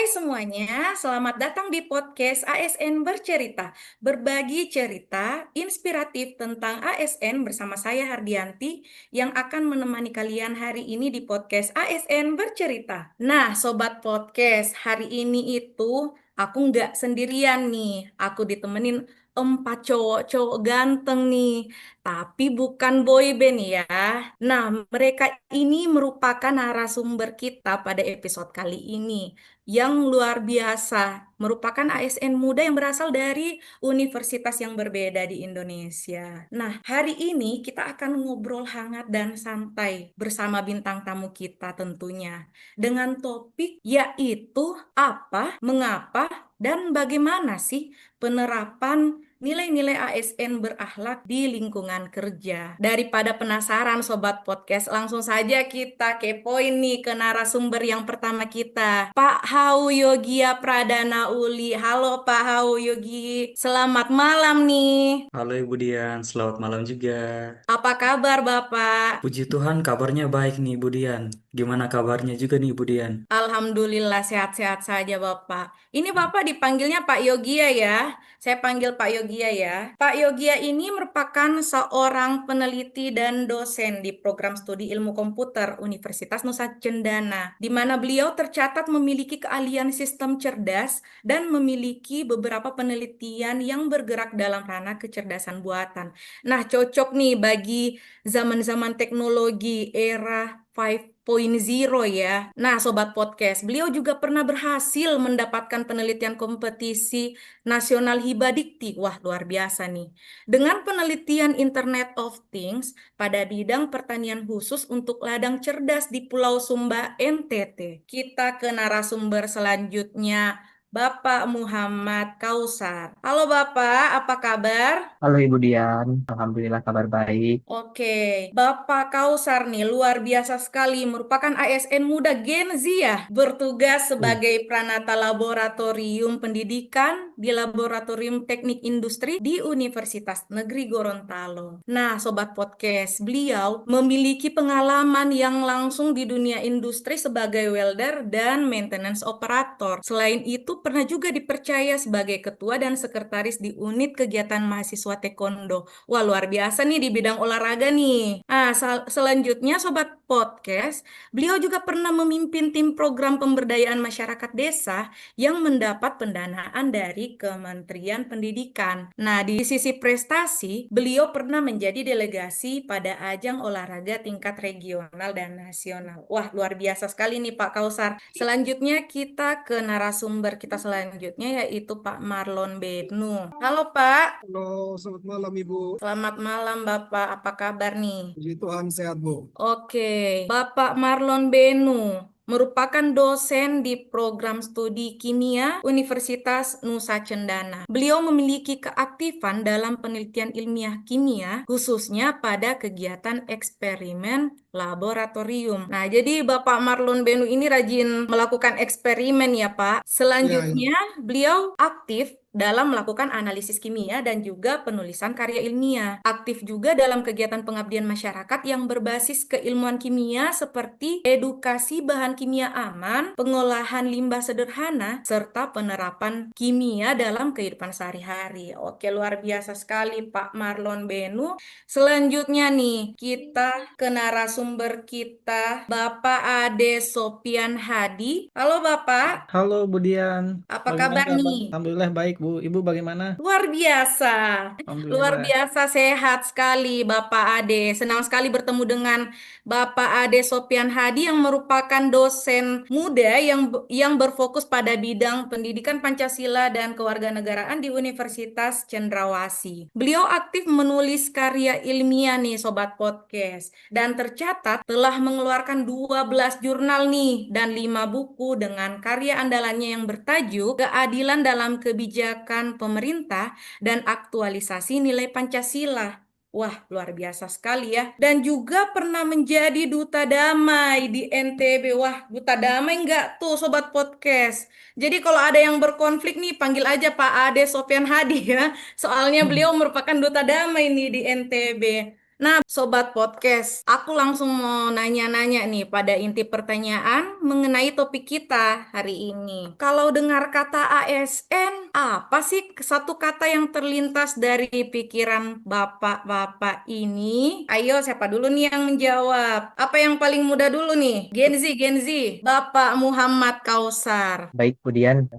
Hai semuanya, selamat datang di podcast ASN Bercerita. Berbagi cerita inspiratif tentang ASN bersama saya Hardianti yang akan menemani kalian hari ini di podcast ASN Bercerita. Nah, Sobat Podcast, hari ini itu aku nggak sendirian nih. Aku ditemenin empat cowok-cowok ganteng nih. Tapi bukan boy band ya. Nah, mereka ini merupakan narasumber kita pada episode kali ini yang luar biasa, merupakan ASN muda yang berasal dari universitas yang berbeda di Indonesia. Nah, hari ini kita akan ngobrol hangat dan santai bersama bintang tamu kita tentunya, dengan topik yaitu apa, mengapa, dan bagaimana sih penerapan nilai-nilai ASN berakhlak di lingkungan kerja. Daripada penasaran Sobat Podcast, langsung saja kita kepoin nih ke narasumber yang pertama kita, Pak Hau Yogia Pradana Uli. Halo Pak Hau Yogi, selamat malam nih. Halo Ibu Dian, selamat malam juga. Apa kabar Bapak? Puji Tuhan kabarnya baik nih Ibu Dian. Gimana kabarnya juga nih Ibu Dian? Alhamdulillah sehat-sehat saja Bapak. Ini Bapak dipanggilnya Pak Yogia ya. Saya panggil Pak Yogia ya. Pak Yogia ini merupakan seorang peneliti dan dosen di program studi ilmu komputer Universitas Nusa Cendana, di mana beliau tercatat memiliki keahlian sistem cerdas dan memiliki beberapa penelitian yang bergerak dalam ranah kecerdasan buatan. Nah, cocok nih bagi zaman-zaman teknologi era 5.0 ya. Nah, Sobat Podcast, beliau juga pernah berhasil mendapatkan penelitian kompetisi nasional Hibah Dikti. Wah, luar biasa nih. Dengan penelitian Internet of Things pada bidang pertanian khusus untuk ladang cerdas di Pulau Sumba, NTT. Kita ke narasumber selanjutnya, Bapak Muhammad Kausar. Halo Bapak, apa kabar? Halo Ibu Dian, Alhamdulillah kabar baik. Oke, Bapak Kausar nih luar biasa sekali, merupakan ASN muda Gen Z ya, bertugas Uh, sebagai Pranata Laboratorium Pendidikan di Laboratorium Teknik Industri di Universitas Negeri Gorontalo. Nah, Sobat Podcast, beliau memiliki pengalaman yang langsung di dunia industri sebagai welder dan maintenance operator. Selain itu, pernah juga dipercaya sebagai ketua dan sekretaris di unit kegiatan mahasiswa taekwondo. Wah, luar biasa nih di bidang olahraga nih. Nah, selanjutnya Sobat Podcast, beliau juga pernah memimpin tim program pemberdayaan masyarakat desa yang mendapat pendanaan dari Kementerian Pendidikan. Nah, di sisi prestasi, beliau pernah menjadi delegasi pada ajang olahraga tingkat regional dan nasional. Wah, luar biasa sekali nih Pak Kausar. Selanjutnya kita ke narasumber kita selanjutnya yaitu Pak Marlon Benu. Halo Pak. Halo, selamat malam Ibu. Selamat malam Bapak, apa kabar nih? Puji Tuhan sehat Bu. Oke, Bapak Marlon Benu merupakan dosen di program studi kimia Universitas Nusa Cendana. Beliau memiliki keaktifan dalam penelitian ilmiah kimia, khususnya pada kegiatan eksperimen laboratorium. Nah, jadi Bapak Marlon Benu ini rajin melakukan eksperimen ya, Pak. Ya, ya. Selanjutnya, beliau aktif dalam melakukan analisis kimia dan juga penulisan karya ilmiah. Aktif juga dalam kegiatan pengabdian masyarakat yang berbasis keilmuan kimia seperti edukasi bahan kimia aman, pengolahan limbah sederhana, serta penerapan kimia dalam kehidupan sehari-hari. Oke, luar biasa sekali Pak Marlon Benu. Selanjutnya nih, kita ke narasumber kita, Bapak Ade Sopian Hadi. Halo Bapak, Halo Bu Dian, apa bagaimana kabar kabar? nih? Alhamdulillah baik Bu. Ibu bagaimana? Luar biasa, luar Alhamdulillah. biasa sehat sekali Bapak Ade. Senang sekali bertemu dengan Bapak Ade Sopian Hadi yang merupakan dosen muda yang berfokus pada bidang pendidikan Pancasila dan kewarganegaraan di Universitas Cendrawasih. Beliau aktif menulis karya ilmiah nih Sobat Podcast dan tercatat telah mengeluarkan 12 jurnal nih dan 5 buku dengan karya andalannya yang bertajuk Keadilan dalam Kebijakan Pemerintah dan Aktualisasi Nilai Pancasila. Wah, luar biasa sekali ya. Dan juga pernah menjadi duta damai di NTB. Wah, duta damai enggak tuh Sobat Podcast. Jadi kalau ada yang berkonflik nih, panggil aja Pak Ade Sofyan Hadi ya. Soalnya beliau merupakan duta damai nih di NTB. Nah, Sobat Podcast, aku langsung mau nanya-nanya nih pada inti pertanyaan mengenai topik kita hari ini. Kalau dengar kata ASN, apa sih satu kata yang terlintas dari pikiran bapak-bapak ini? Ayo, siapa dulu nih yang menjawab? Apa yang paling muda dulu nih? Gen Z, Bapak Muhammad Kausar. Baik, Budian.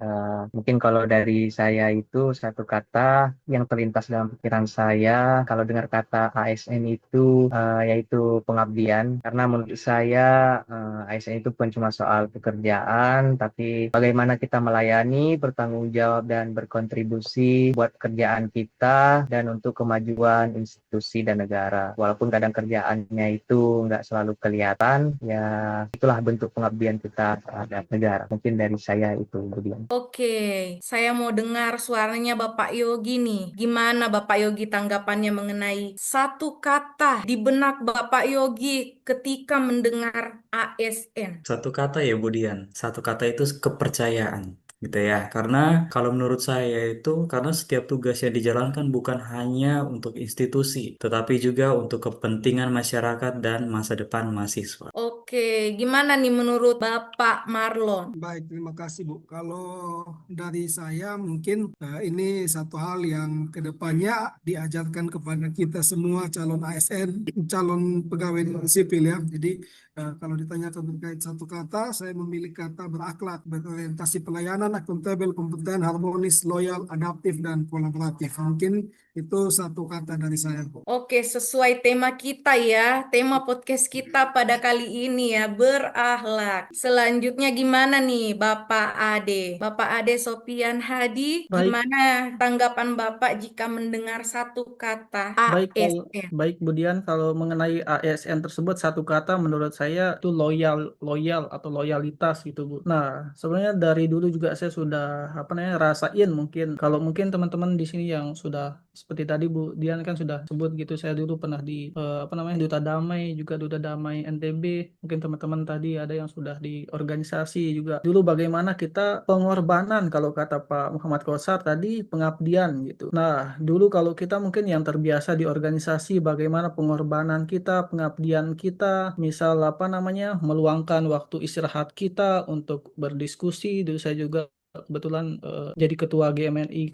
Mungkin kalau dari saya itu satu kata yang terlintas dalam pikiran saya kalau dengar kata ASN itu yaitu pengabdian. Karena menurut saya ASN itu bukan cuma soal pekerjaan, tapi bagaimana kita melayani, bertanggung jawab dan berkontribusi buat kerjaan kita dan untuk kemajuan institusi dan negara. Walaupun kadang kerjaannya itu nggak selalu kelihatan, ya itulah bentuk pengabdian kita terhadap negara. Mungkin dari saya itu, Budian. Oke, saya mau dengar suaranya Bapak Yogi nih. Gimana Bapak Yogi tanggapannya mengenai satu kata di benak Bapak Yogi ketika mendengar ASN? Satu kata ya Budian, satu kata itu kepercayaan gitu ya. Karena kalau menurut saya itu karena setiap tugas yang dijalankan bukan hanya untuk institusi, tetapi juga untuk kepentingan masyarakat dan masa depan mahasiswa. Oke, gimana nih menurut Bapak Marlon? Baik, terima kasih Bu. Kalau dari saya mungkin ini satu hal yang kedepannya diajarkan kepada kita semua calon ASN, calon pegawai negeri sipil ya. Jadi kalau ditanyakan terkait satu kata, saya memilih kata berakhlak, berorientasi pelayanan, akuntabel, kompeten, harmonis, loyal, adaptif, dan kolaboratif. Mungkin itu satu kata dari saya Bu. Oke, sesuai tema kita ya, tema podcast kita pada kali ini ya, berakhlak. Selanjutnya gimana nih Bapak Ade? Bapak Ade Sopian Hadi, Baik, gimana tanggapan Bapak jika mendengar satu kata baik kalau ASN? baik Budian, kalau mengenai ASN tersebut satu kata menurut saya itu loyal, loyal atau loyalitas gitu, Bu. Nah, sebenarnya dari dulu juga saya sudah apa namanya rasain, mungkin kalau mungkin teman-teman di sini yang sudah seperti tadi Bu Dian kan sudah sebut gitu, saya dulu pernah di apa namanya Duta Damai, juga Duta Damai NTB. Mungkin teman-teman tadi ada yang sudah di organisasi juga. Dulu bagaimana kita pengorbanan, kalau kata Pak Muhammad Kosar tadi, pengabdian gitu. Nah, dulu kalau kita mungkin yang terbiasa di organisasi, bagaimana pengorbanan kita, pengabdian kita, misal apa namanya meluangkan waktu istirahat kita untuk berdiskusi. Dulu saya juga kebetulan jadi ketua GMNI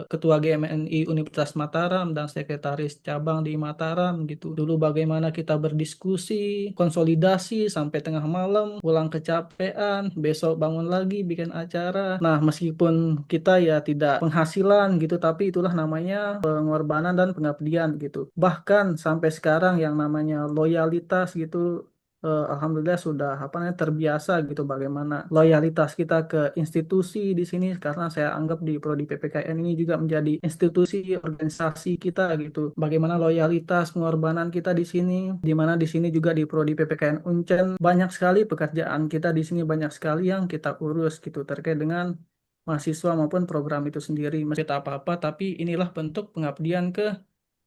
ketua GMNI Universitas Mataram dan sekretaris cabang di Mataram gitu. Dulu bagaimana kita berdiskusi, konsolidasi sampai tengah malam, pulang kecapean, besok bangun lagi bikin acara. Nah, meskipun kita ya tidak penghasilan gitu, tapi itulah namanya pengorbanan dan pengabdian gitu. Bahkan sampai sekarang yang namanya loyalitas gitu, alhamdulillah sudah apa namanya terbiasa gitu bagaimana loyalitas kita ke institusi di sini, karena saya anggap di Prodi PPKN ini juga menjadi institusi organisasi kita gitu. Bagaimana loyalitas pengorbanan kita di sini, di mana di sini juga di Prodi PPKN Uncen banyak sekali pekerjaan kita di sini, banyak sekali yang kita urus gitu terkait dengan mahasiswa maupun program itu sendiri. Meski tak apa-apa, tapi inilah bentuk pengabdian ke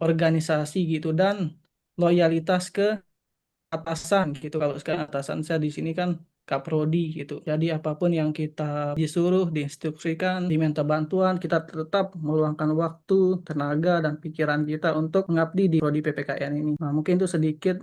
organisasi gitu dan loyalitas ke atasan gitu. Kalau sekarang atasan saya di sini kan Kaprodi gitu. Jadi apapun yang kita disuruh, diinstruksikan, diminta bantuan, kita tetap meluangkan waktu, tenaga, dan pikiran kita untuk mengabdi di Prodi PPKN ini. Nah, mungkin itu sedikit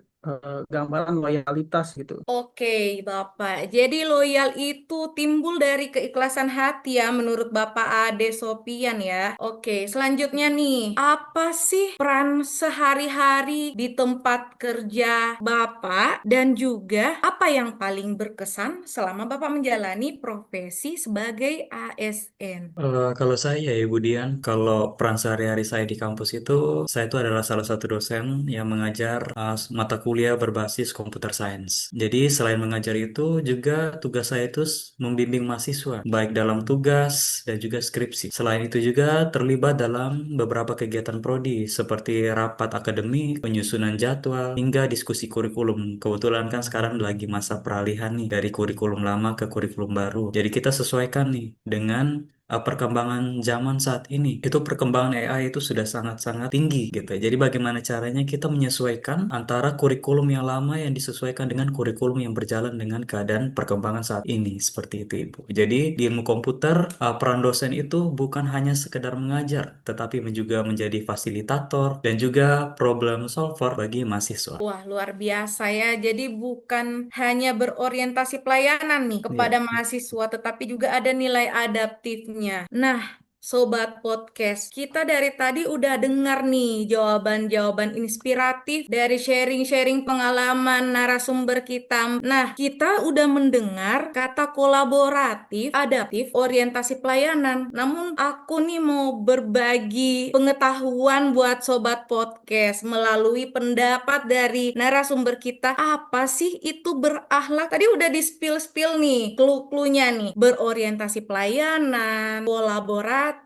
gambaran loyalitas gitu. Oke, Bapak. Jadi loyal itu timbul dari keikhlasan hati ya menurut Bapak Ade Sopian ya. Oke, selanjutnya nih, apa sih peran sehari-hari di tempat kerja Bapak dan juga apa yang paling berkesan selama Bapak menjalani profesi sebagai ASN? Kalau saya ya Budian, kalau peran sehari-hari saya di kampus itu, saya itu adalah salah satu dosen yang mengajar mata kuliah berbasis computer science. Jadi selain mengajar itu, juga tugas saya itu membimbing mahasiswa, baik dalam tugas dan juga skripsi. Selain itu juga terlibat dalam beberapa kegiatan prodi, seperti rapat akademik, penyusunan jadwal, hingga diskusi kurikulum. Kebetulan kan sekarang lagi masa peralihan nih, dari kurikulum lama ke kurikulum baru. Jadi kita sesuaikan nih dengan perkembangan zaman saat ini. Itu perkembangan AI itu sudah sangat-sangat tinggi gitu. Jadi bagaimana caranya kita menyesuaikan antara kurikulum yang lama yang disesuaikan dengan kurikulum yang berjalan dengan keadaan perkembangan saat ini. Seperti itu, Ibu. Jadi di ilmu komputer, peran dosen itu bukan hanya sekedar mengajar, tetapi juga menjadi fasilitator dan juga problem solver bagi mahasiswa. Wah, luar biasa ya. Jadi bukan hanya berorientasi pelayanan nih kepada Iya. mahasiswa, tetapi juga ada nilai adaptifnya. Nah, Sobat Podcast, kita dari tadi udah dengar nih jawaban-jawaban inspiratif dari sharing-sharing pengalaman narasumber kita. Nah, kita udah mendengar kata kolaboratif, adaptif, orientasi pelayanan. Namun aku nih mau berbagi pengetahuan buat Sobat Podcast melalui pendapat dari narasumber kita. Apa sih itu berakhlak? Tadi udah di-spill-spill nih, clue-cluenya nih. Berorientasi pelayanan, kolaboratif,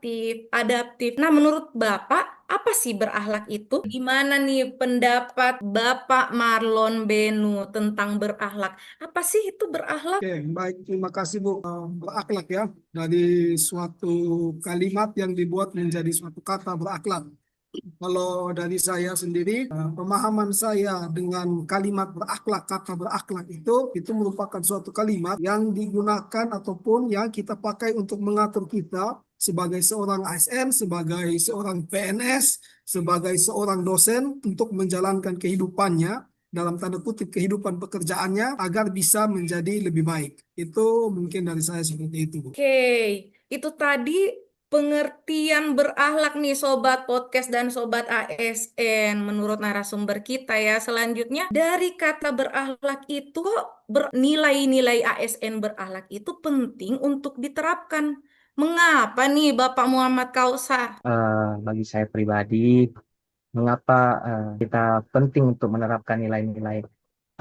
adaptif. Nah, menurut Bapak, apa sih berakhlak itu? Gimana nih pendapat Bapak Marlon Benu tentang berakhlak? Apa sih itu berakhlak? Oke, baik. Terima kasih Bu. Berakhlak ya, dari suatu kalimat yang dibuat menjadi suatu kata berakhlak. Kalau dari saya sendiri, pemahaman saya dengan kalimat berakhlak, kata berakhlak itu merupakan suatu kalimat yang digunakan ataupun yang kita pakai untuk mengatur kita sebagai seorang ASN, sebagai seorang PNS, sebagai seorang dosen untuk menjalankan kehidupannya dalam tanda kutip kehidupan pekerjaannya agar bisa menjadi lebih baik. Itu mungkin dari saya seperti itu, Bu. Oke, itu tadi pengertian berakhlak nih Sobat Podcast dan Sobat ASN menurut narasumber kita ya. Selanjutnya dari kata berakhlak itu kok nilai-nilai ASN berakhlak itu penting untuk diterapkan. Mengapa nih Bapak Muhammad Kausar? Bagi saya pribadi, mengapa kita penting untuk menerapkan nilai-nilai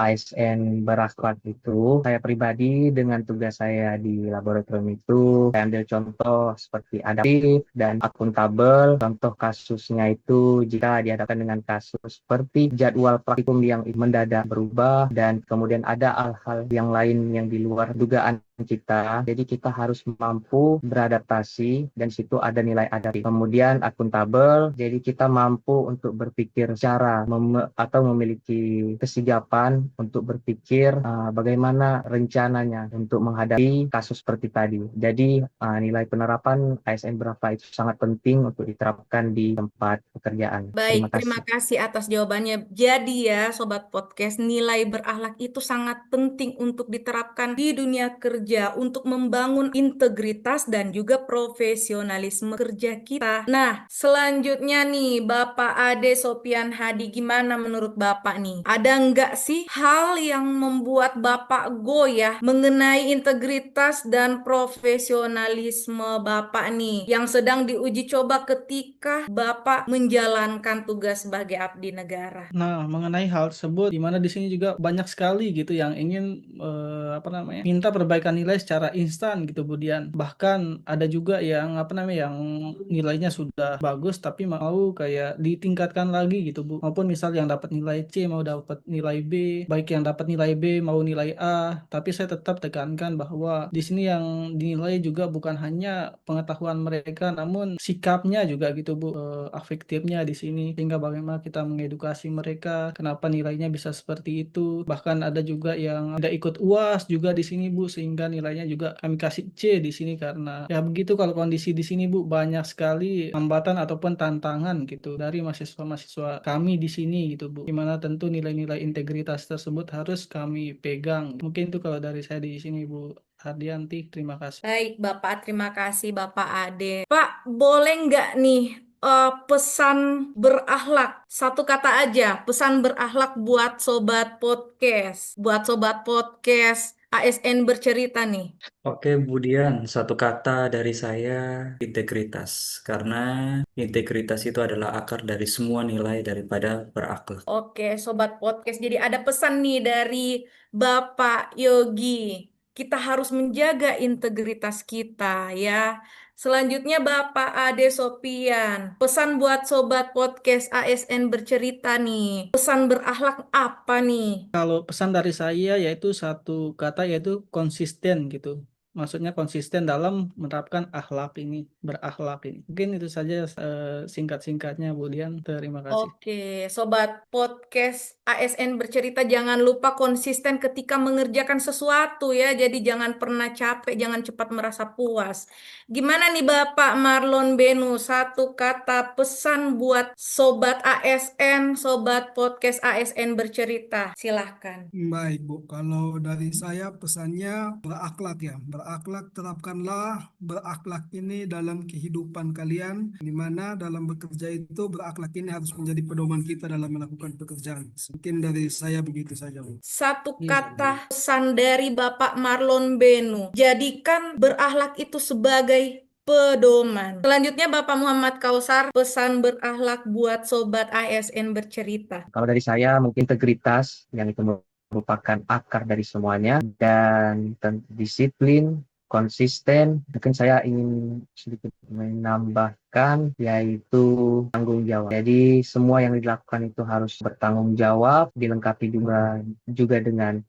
ASN berakhlak itu? Saya pribadi dengan tugas saya di laboratorium itu, saya ambil contoh seperti adaptif dan akuntabel. Contoh kasusnya itu jika dihadapkan dengan kasus seperti jadwal praktikum yang mendadak berubah dan kemudian ada hal-hal yang lain yang di luar dugaan kita. Jadi kita harus mampu beradaptasi dan situ ada nilai adaptif. Kemudian akuntabel, jadi kita mampu untuk berpikir secara atau memiliki kesigapan untuk berpikir bagaimana rencananya untuk menghadapi kasus seperti tadi. Jadi nilai penerapan ASN berakhlak itu sangat penting untuk diterapkan di tempat pekerjaan. Baik, Terima terima kasih. kasih atas jawabannya. Jadi ya, Sobat Podcast, nilai berakhlak itu sangat penting untuk diterapkan di dunia kerja untuk membangun integritas dan juga profesionalisme kerja kita. Nah, selanjutnya nih, Bapak Ade Sopian Hadi, gimana menurut Bapak nih? Ada nggak sih hal yang membuat Bapak goyah mengenai integritas dan profesionalisme Bapak nih yang sedang diuji coba ketika Bapak menjalankan tugas sebagai abdi negara? Nah, mengenai hal tersebut, di mana di sini juga banyak sekali gitu yang ingin minta perbaikan nilai secara instan gitu, Budian. Bahkan ada juga yang yang nilainya sudah bagus tapi mau kayak ditingkatkan lagi gitu, Bu. Maupun misal yang dapat nilai C mau dapat nilai B, baik yang dapat nilai B mau nilai A. Tapi saya tetap tekankan bahwa di sini yang dinilai juga bukan hanya pengetahuan mereka, namun sikapnya juga gitu, Bu. Afektifnya di sini, sehingga bagaimana kita mengedukasi mereka kenapa nilainya bisa seperti itu. Bahkan ada juga yang tidak ikut UAS juga di sini, Bu, sehingga nilainya juga kami kasih C di sini. Karena ya begitu kalau kondisi di sini, Bu, banyak sekali hambatan ataupun tantangan gitu dari mahasiswa-mahasiswa kami di sini gitu, Bu, dimana tentu nilai-nilai integritas tersebut harus kami pegang. Mungkin itu kalau dari saya di sini, Bu Hardianti. Terima kasih. Baik, Bapak, terima kasih Bapak Ade. Pak, boleh nggak nih pesan berakhlak? Satu kata aja, pesan berakhlak buat Sobat Podcast. Buat Sobat Podcast ASN bercerita nih. Oke, Budian, satu kata dari saya, integritas. Karena integritas itu adalah akar dari semua nilai daripada berakhlak. Oke, Sobat Podcast. Jadi ada pesan nih dari Bapak Yogi. Kita harus menjaga integritas kita ya. Selanjutnya Bapak Ade Sopian. Pesan buat Sobat Podcast ASN bercerita nih. Pesan berakhlak apa nih? Kalau pesan dari saya yaitu satu kata, yaitu konsisten gitu. Maksudnya konsisten dalam menerapkan berakhlak ini. Mungkin itu saja singkat-singkatnya, Bu Dian. Terima kasih. Oke, sobat podcast ASN bercerita, jangan lupa konsisten ketika mengerjakan sesuatu ya. Jadi jangan pernah capek, jangan cepat merasa puas. Gimana nih Bapak Marlon Benu, satu kata pesan buat sobat ASN, sobat podcast ASN bercerita. Silahkan. Baik, Bu. Kalau dari saya pesannya berakhlak ya. Berakhlak, terapkanlah berakhlak ini dalam kehidupan kalian, di mana dalam bekerja itu berakhlak ini harus menjadi pedoman kita dalam melakukan pekerjaan. Mungkin dari saya begitu saja, Bu. Satu Iya. kata pesan dari Bapak Marlon Benu, jadikan berakhlak itu sebagai pedoman. Selanjutnya Bapak Muhammad Kausar, pesan berakhlak buat sobat ASN bercerita. Kalau dari saya mungkin integritas yang itu merupakan akar dari semuanya, dan disiplin, konsisten. Mungkin saya ingin sedikit menambahkan yaitu tanggung jawab. Jadi semua yang dilakukan itu harus bertanggung jawab, dilengkapi juga dengan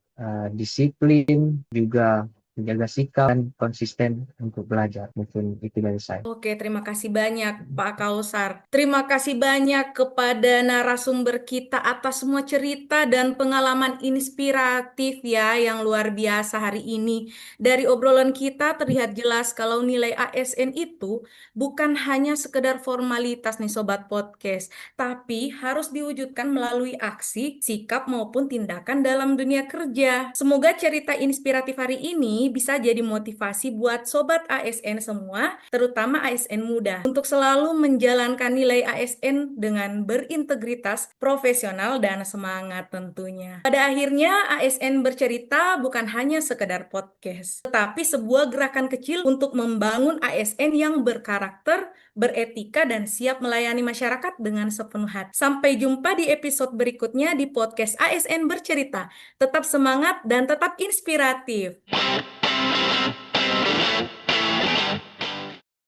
disiplin, juga menjaga sikap dan konsisten untuk belajar. Mungkin itu dari saya. Oke, terima kasih banyak Pak Kausar. Terima kasih banyak kepada narasumber kita atas semua cerita dan pengalaman inspiratif ya yang luar biasa hari ini. Dari obrolan kita terlihat jelas kalau nilai ASN itu bukan hanya sekedar formalitas nih Sobat Podcast, tapi harus diwujudkan melalui aksi, sikap maupun tindakan dalam dunia kerja. Semoga cerita inspiratif hari ini bisa jadi motivasi buat Sobat ASN semua, terutama ASN muda, untuk selalu menjalankan nilai ASN dengan berintegritas, profesional, dan semangat tentunya. Pada akhirnya, ASN bercerita bukan hanya sekedar podcast, tetapi sebuah gerakan kecil untuk membangun ASN yang berkarakter, beretika, dan siap melayani masyarakat dengan sepenuh hati. Sampai jumpa di episode berikutnya di podcast ASN bercerita. Tetap semangat dan tetap inspiratif.